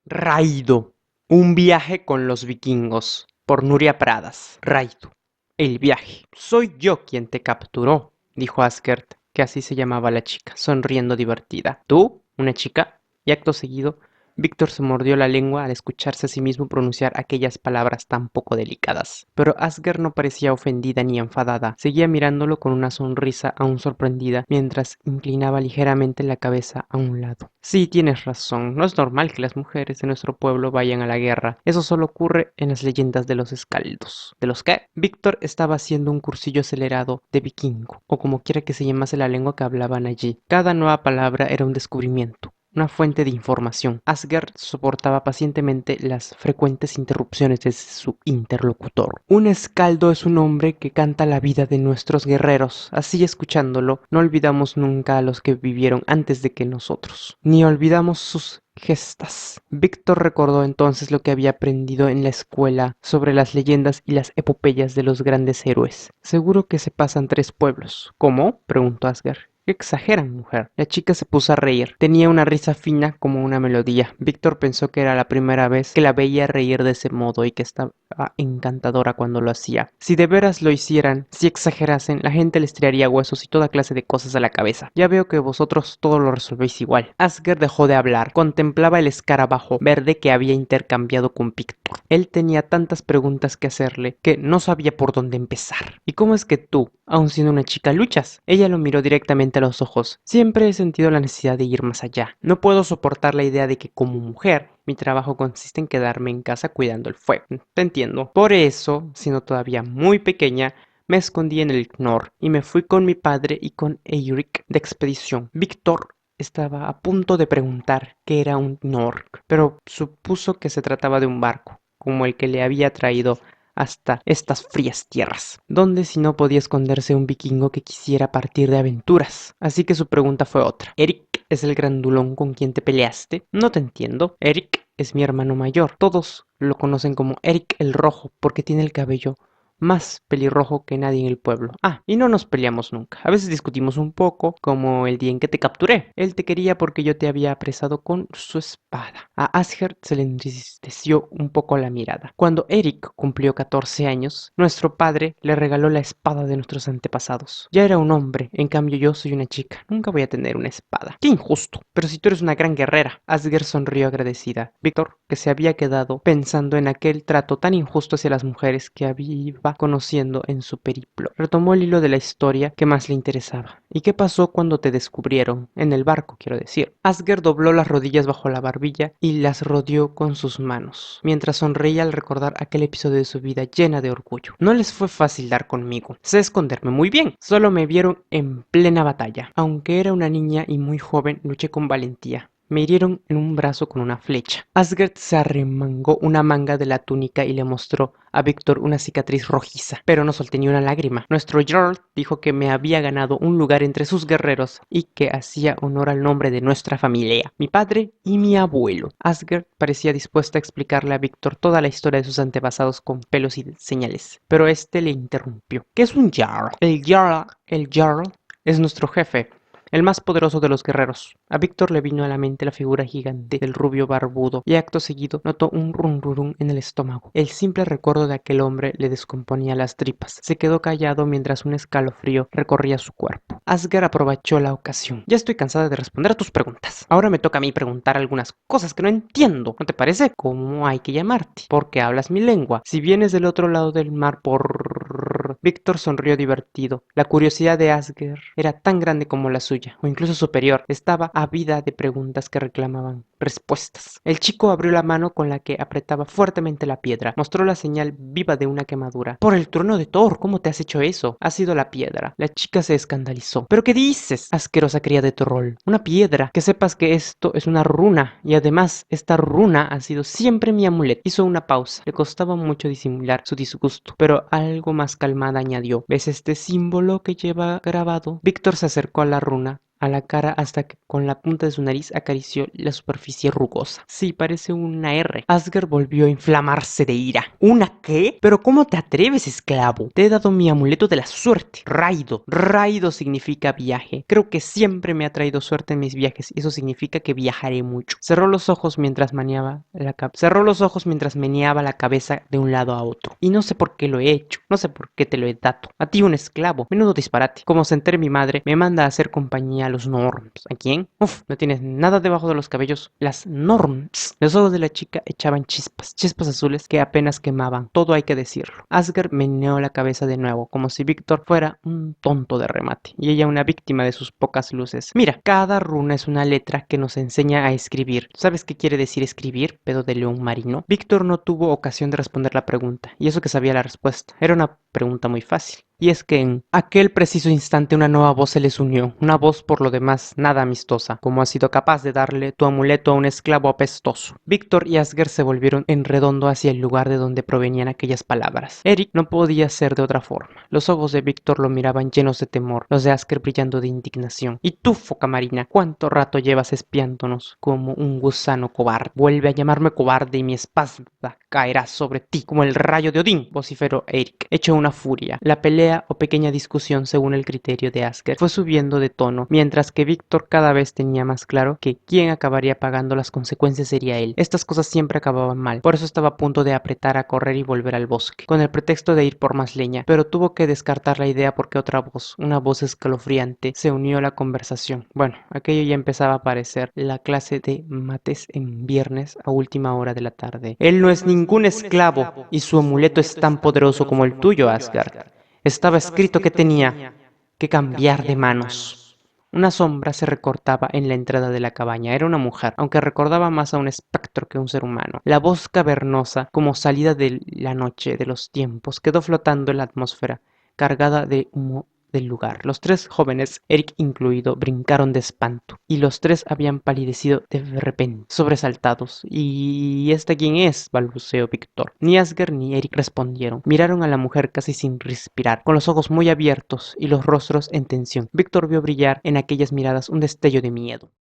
Raido. Un viaje con los vikingos. Por Nuria Pradas. Raido. El viaje. Soy yo quien te capturó, dijo Asgerd, que así se llamaba la chica, sonriendo divertida. ¿Tú? ¿Una chica? Y acto seguido, Víctor se mordió la lengua al escucharse a sí mismo pronunciar aquellas palabras tan poco delicadas. Pero Asgerd no parecía ofendida ni enfadada. Seguía mirándolo con una sonrisa aún sorprendida, mientras inclinaba ligeramente la cabeza a un lado. Sí, tienes razón. No es normal que las mujeres de nuestro pueblo vayan a la guerra. Eso solo ocurre en las leyendas de los escaldos. ¿De los qué? Víctor estaba haciendo un cursillo acelerado de vikingo, o como quiera que se llamase la lengua que hablaban allí. Cada nueva palabra era un descubrimiento, una fuente de información. Asgerd soportaba pacientemente las frecuentes interrupciones de su interlocutor. Un escaldo es un hombre que canta la vida de nuestros guerreros. Así, escuchándolo, no olvidamos nunca a los que vivieron antes de que nosotros, ni olvidamos sus gestas. Víctor recordó entonces lo que había aprendido en la escuela sobre las leyendas y las epopeyas de los grandes héroes. Seguro que se pasan 3 pueblos. ¿Cómo? Preguntó Asgerd. Exageran, mujer. La chica se puso a reír. Tenía una risa fina como una melodía. Víctor pensó que era la primera vez que la veía reír de ese modo y que estaba encantadora cuando lo hacía. Si de veras lo hicieran, si exagerasen, la gente les tiraría huesos y toda clase de cosas a la cabeza. Ya veo que vosotros todo lo resolvéis igual. Asgerd dejó de hablar. Contemplaba el escarabajo verde que había intercambiado con Víctor. Él tenía tantas preguntas que hacerle que no sabía por dónde empezar. ¿Y cómo es que tú, aun siendo una chica, luchas? Ella lo miró directamente a los ojos. Siempre he sentido la necesidad de ir más allá. No puedo soportar la idea de que como mujer mi trabajo consiste en quedarme en casa cuidando el fuego. Te entiendo. Por eso, siendo todavía muy pequeña, me escondí en el Knorr y me fui con mi padre y con Eirik de expedición. Víctor estaba a punto de preguntar qué era un Knorr, pero supuso que se trataba de un barco, como el que le había traído hasta estas frías tierras, donde si no podía esconderse un vikingo que quisiera partir de aventuras. Así que su pregunta fue otra. ¿Eric es el grandulón con quien te peleaste? No te entiendo. Eric es mi hermano mayor. Todos lo conocen como Eric el Rojo porque tiene el cabello más pelirrojo que nadie en el pueblo. Ah, y no nos peleamos nunca. A veces discutimos un poco, como el día en que te capturé. Él te quería porque yo te había apresado con su espada. A Asgerd se le entristeció un poco la mirada. Cuando Eric cumplió 14 años, nuestro padre le regaló la espada de nuestros antepasados. Ya era un hombre, en cambio yo soy una chica. Nunca voy a tener una espada. ¡Qué injusto! Pero si tú eres una gran guerrera. Asgerd sonrió agradecida. Víctor, que se había quedado pensando en aquel trato tan injusto hacia las mujeres que había conociendo en su periplo, retomó el hilo de la historia que más le interesaba. ¿Y qué pasó cuando te descubrieron? En el barco, quiero decir. Asgerd dobló las rodillas bajo la barbilla y las rodeó con sus manos, mientras sonreía al recordar aquel episodio de su vida llena de orgullo. No les fue fácil dar conmigo. Sé esconderme muy bien. Solo me vieron en plena batalla. Aunque era una niña y muy joven, luché con valentía. Me hirieron en un brazo con una flecha. Asgerd se arremangó una manga de la túnica y le mostró a Víctor una cicatriz rojiza, pero no solté ni una lágrima. Nuestro Jarl dijo que me había ganado un lugar entre sus guerreros y que hacía honor al nombre de nuestra familia, mi padre y mi abuelo. Asgerd parecía dispuesta a explicarle a Víctor toda la historia de sus antepasados con pelos y señales, pero este le interrumpió. ¿Qué es un Jarl? El Jarl es nuestro jefe, el más poderoso de los guerreros. A Víctor le vino a la mente la figura gigante del rubio barbudo y acto seguido notó un runrurún en el estómago. El simple recuerdo de aquel hombre le descomponía las tripas. Se quedó callado mientras un escalofrío recorría su cuerpo. Asgerd aprovechó la ocasión. Ya estoy cansada de responder a tus preguntas. Ahora me toca a mí preguntar algunas cosas que no entiendo. ¿No te parece? ¿Cómo hay que llamarte? Porque hablas mi lengua. Si vienes del otro lado del mar por... Víctor sonrió divertido. La curiosidad de Asgerd era tan grande como la suya, o incluso superior. Estaba ávida de preguntas que reclamaban respuestas. El chico abrió la mano con la que apretaba fuertemente la piedra. Mostró la señal viva de una quemadura. Por el trueno de Thor, ¿cómo te has hecho eso? Ha sido la piedra. La chica se escandalizó. ¿Pero qué dices? Asquerosa cría de troll. Una piedra. Que sepas que esto es una runa. Y además, esta runa ha sido siempre mi amuleto. Hizo una pausa. Le costaba mucho disimular su disgusto, pero algo más calmada añadió. ¿Ves este símbolo que lleva grabado? Víctor se acercó a la runa, a la cara hasta que con la punta de su nariz acarició la superficie rugosa. Sí, parece una R. Asger volvió a inflamarse de ira. ¿Una qué? ¿Pero cómo te atreves, esclavo? Te he dado mi amuleto de la suerte, Raido. Raido significa viaje. Creo que siempre me ha traído suerte en mis viajes y eso significa que viajaré mucho. Cerró los ojos mientras meneaba la cabeza de un lado a otro. Y no sé por qué lo he hecho. No sé por qué te lo he dado. A ti, un esclavo. Menudo disparate. Como se entere mi madre, me manda a hacer compañía a los Norms. ¿A quién? Uf, no tienes nada debajo de los cabellos. Las Norms. Los ojos de la chica echaban chispas. Chispas azules que apenas quemaban. Todo hay que decirlo. Asger meneó la cabeza de nuevo, como si Víctor fuera un tonto de remate y ella una víctima de sus pocas luces. Mira, cada runa es una letra que nos enseña a escribir. ¿Sabes qué quiere decir escribir, pedo de león marino? Víctor no tuvo ocasión de responder la pregunta, y eso que sabía la respuesta. Era una pregunta muy fácil. Y es que en aquel preciso instante una nueva voz se les unió, una voz por lo demás nada amistosa, como has sido capaz de darle tu amuleto a un esclavo apestoso. Víctor y Asger se volvieron en redondo hacia el lugar de donde provenían aquellas palabras. Eric no podía ser de otra forma. Los ojos de Víctor lo miraban llenos de temor, los de Asger brillando de indignación. Y tú, foca marina, ¿cuánto rato llevas espiándonos como un gusano cobarde? Vuelve a llamarme cobarde y mi espada caerá sobre ti como el rayo de Odín, vociferó Eric, hecho una furia. La pelea o pequeña discusión, según el criterio de Asger, fue subiendo de tono, mientras que Víctor cada vez tenía más claro que quien acabaría pagando las consecuencias sería él. Estas cosas siempre acababan mal, por eso estaba a punto de apretar a correr y volver al bosque, con el pretexto de ir por más leña, pero tuvo que descartar la idea porque otra voz, una voz escalofriante, se unió a la conversación. Bueno, aquello ya empezaba a parecer la clase de mates en viernes a última hora de la tarde. Él no es ningún esclavo y su amuleto es tan poderoso como el tuyo, Asgard. Estaba escrito que tenía que cambiar de manos. Una sombra se recortaba en la entrada de la cabaña. Era una mujer, aunque recordaba más a un espectro que a un ser humano. La voz cavernosa, como salida de la noche de los tiempos, quedó flotando en la atmósfera, cargada de humo del lugar. Los tres jóvenes, Eric incluido, brincaron de espanto, y los tres habían palidecido de repente, sobresaltados. ¿Y esta quién es?, balbuceó Víctor. Ni Asger ni Eric respondieron. Miraron a la mujer casi sin respirar, con los ojos muy abiertos y los rostros en tensión. Víctor vio brillar en aquellas miradas un destello de miedo.